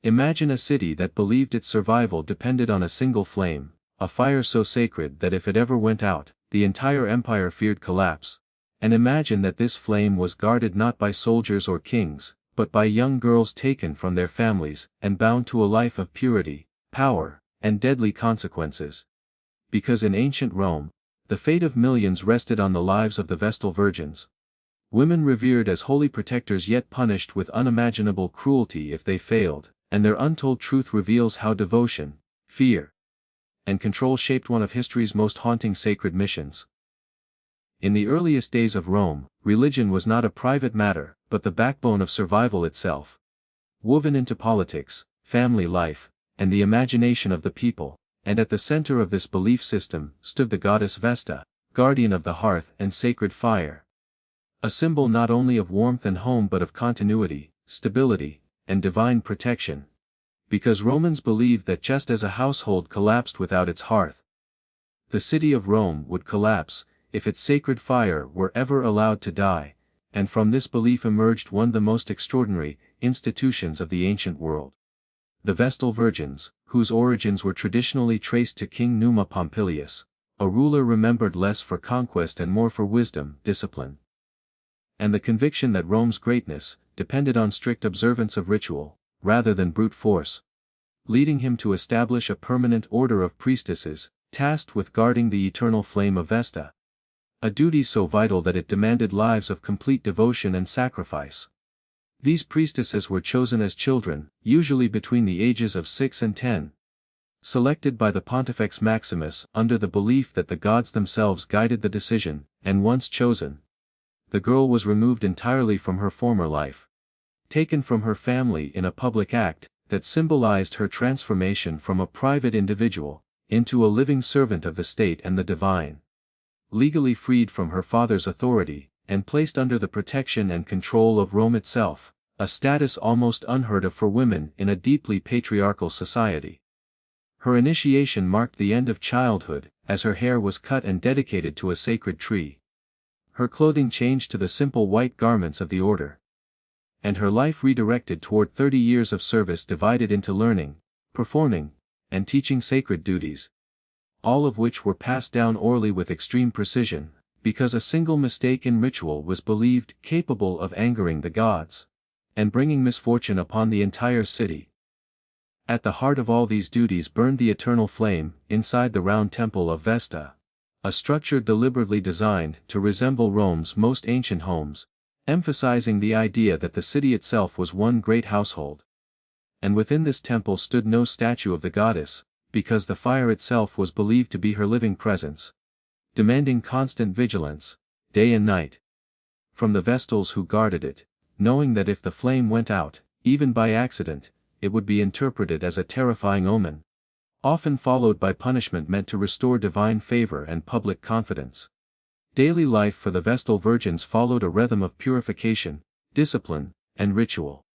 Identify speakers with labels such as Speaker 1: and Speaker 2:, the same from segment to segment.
Speaker 1: Imagine a city that believed its survival depended on a single flame, a fire so sacred that if it ever went out, the entire empire feared collapse. And imagine that this flame was guarded not by soldiers or kings, but by young girls taken from their families and bound to a life of purity, power, and deadly consequences. Because in ancient Rome, the fate of millions rested on the lives of the Vestal Virgins. Women revered as holy protectors yet punished with unimaginable cruelty if they failed, and their untold truth reveals how devotion, fear, and control shaped one of history's most haunting sacred missions. In the earliest days of Rome, religion was not a private matter, but the backbone of survival itself. Woven into politics, family life, and the imagination of the people, and at the center of this belief system stood the goddess Vesta, guardian of the hearth and sacred fire. A symbol not only of warmth and home but of continuity, stability, and divine protection. Because Romans believed that just as a household collapsed without its hearth, the city of Rome would collapse if its sacred fire were ever allowed to die, and from this belief emerged one of the most extraordinary institutions of the ancient world. The Vestal Virgins, whose origins were traditionally traced to King Numa Pompilius, a ruler remembered less for conquest and more for wisdom, discipline, and the conviction that Rome's greatness depended on strict observance of ritual, rather than brute force, leading him to establish a permanent order of priestesses, tasked with guarding the eternal flame of Vesta. A duty so vital that it demanded lives of complete devotion and sacrifice. These priestesses were chosen as children, usually between the ages of 6 and 10. Selected by the Pontifex Maximus under the belief that the gods themselves guided the decision, and once chosen, the girl was removed entirely from her former life. Taken from her family in a public act that symbolized her transformation from a private individual into a living servant of the state and the divine. Legally freed from her father's authority, and placed under the protection and control of Rome itself, a status almost unheard of for women in a deeply patriarchal society. Her initiation marked the end of childhood, as her hair was cut and dedicated to a sacred tree. Her clothing changed to the simple white garments of the order. And her life redirected toward 30 years of service divided into learning, performing, and teaching sacred duties. All of which were passed down orally with extreme precision, because a single mistake in ritual was believed capable of angering the gods, and bringing misfortune upon the entire city. At the heart of all these duties burned the eternal flame, inside the round temple of Vesta, a structure deliberately designed to resemble Rome's most ancient homes, emphasizing the idea that the city itself was one great household. And within this temple stood no statue of the goddess, because the fire itself was believed to be her living presence, demanding constant vigilance, day and night, from the Vestals who guarded it, knowing that if the flame went out, even by accident, it would be interpreted as a terrifying omen, often followed by punishment meant to restore divine favor and public confidence. Daily life for the Vestal Virgins followed a rhythm of purification, discipline, and ritual.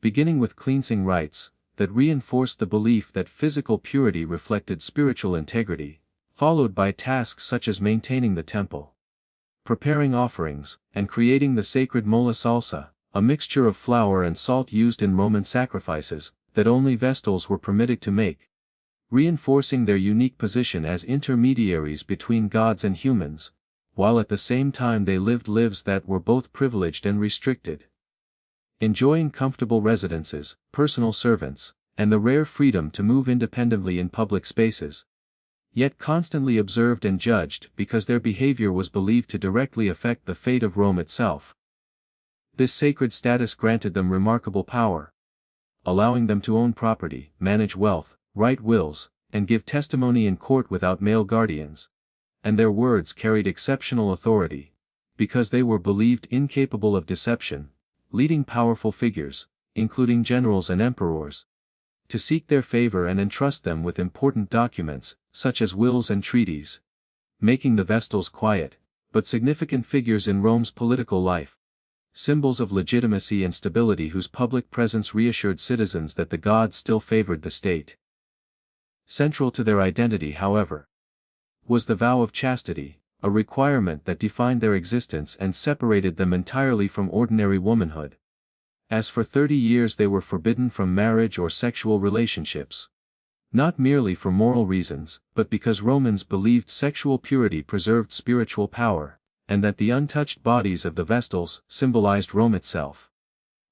Speaker 1: Beginning with cleansing rites that reinforced the belief that physical purity reflected spiritual integrity, followed by tasks such as maintaining the temple, preparing offerings, and creating the sacred mola salsa, a mixture of flour and salt used in Roman sacrifices, that only Vestals were permitted to make, reinforcing their unique position as intermediaries between gods and humans, while at the same time they lived lives that were both privileged and restricted. Enjoying comfortable residences, personal servants, and the rare freedom to move independently in public spaces. Yet constantly observed and judged because their behavior was believed to directly affect the fate of Rome itself. This sacred status granted them remarkable power, allowing them to own property, manage wealth, write wills, and give testimony in court without male guardians. And their words carried exceptional authority, because they were believed incapable of deception, leading powerful figures, including generals and emperors, to seek their favor and entrust them with important documents, such as wills and treaties, making the Vestals quiet, but significant figures in Rome's political life, symbols of legitimacy and stability whose public presence reassured citizens that the gods still favored the state. Central to their identity, however, was the vow of chastity, a requirement that defined their existence and separated them entirely from ordinary womanhood. As for 30 years they were forbidden from marriage or sexual relationships. Not merely for moral reasons, but because Romans believed sexual purity preserved spiritual power, and that the untouched bodies of the Vestals symbolized Rome itself,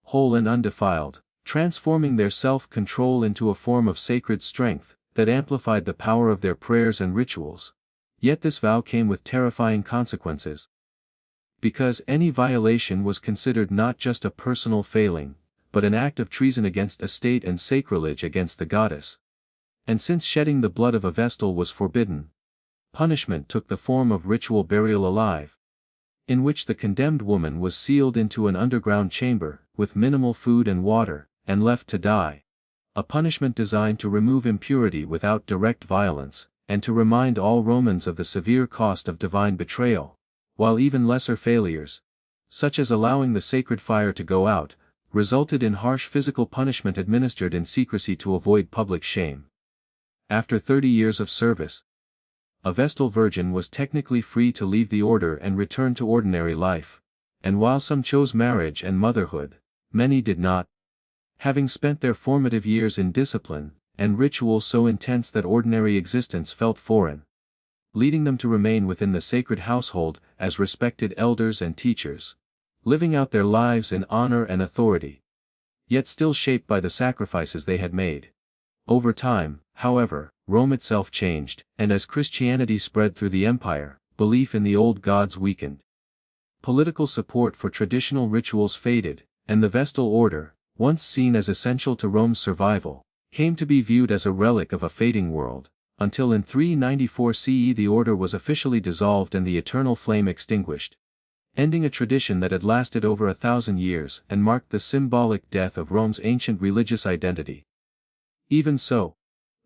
Speaker 1: whole and undefiled, transforming their self-control into a form of sacred strength that amplified the power of their prayers and rituals. Yet this vow came with terrifying consequences, because any violation was considered not just a personal failing, but an act of treason against a state and sacrilege against the goddess. And since shedding the blood of a Vestal was forbidden, punishment took the form of ritual burial alive, in which the condemned woman was sealed into an underground chamber, with minimal food and water, and left to die. A punishment designed to remove impurity without direct violence, and to remind all Romans of the severe cost of divine betrayal, while even lesser failures, such as allowing the sacred fire to go out, resulted in harsh physical punishment administered in secrecy to avoid public shame. After 30 years of service, a Vestal Virgin was technically free to leave the order and return to ordinary life, and while some chose marriage and motherhood, many did not, having spent their formative years in discipline and ritual so intense that ordinary existence felt foreign, leading them to remain within the sacred household as respected elders and teachers, living out their lives in honor and authority, yet still shaped by the sacrifices they had made. Over time, however, Rome itself changed, and as Christianity spread through the empire, belief in the old gods weakened. Political support for traditional rituals faded, and the Vestal order, once seen as essential to Rome's survival, came to be viewed as a relic of a fading world, until in 394 CE the order was officially dissolved and the eternal flame extinguished, ending a tradition that had lasted over 1,000 years and marked the symbolic death of Rome's ancient religious identity. Even so,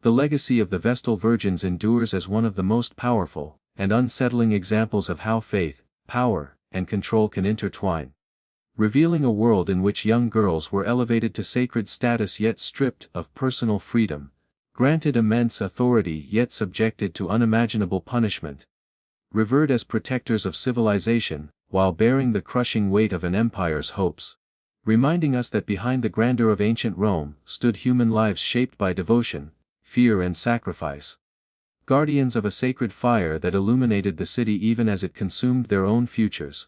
Speaker 1: the legacy of the Vestal Virgins endures as one of the most powerful and unsettling examples of how faith, power, and control can intertwine, revealing a world in which young girls were elevated to sacred status yet stripped of personal freedom, granted immense authority yet subjected to unimaginable punishment, revered as protectors of civilization, while bearing the crushing weight of an empire's hopes, reminding us that behind the grandeur of ancient Rome stood human lives shaped by devotion, fear and sacrifice, guardians of a sacred fire that illuminated the city even as it consumed their own futures.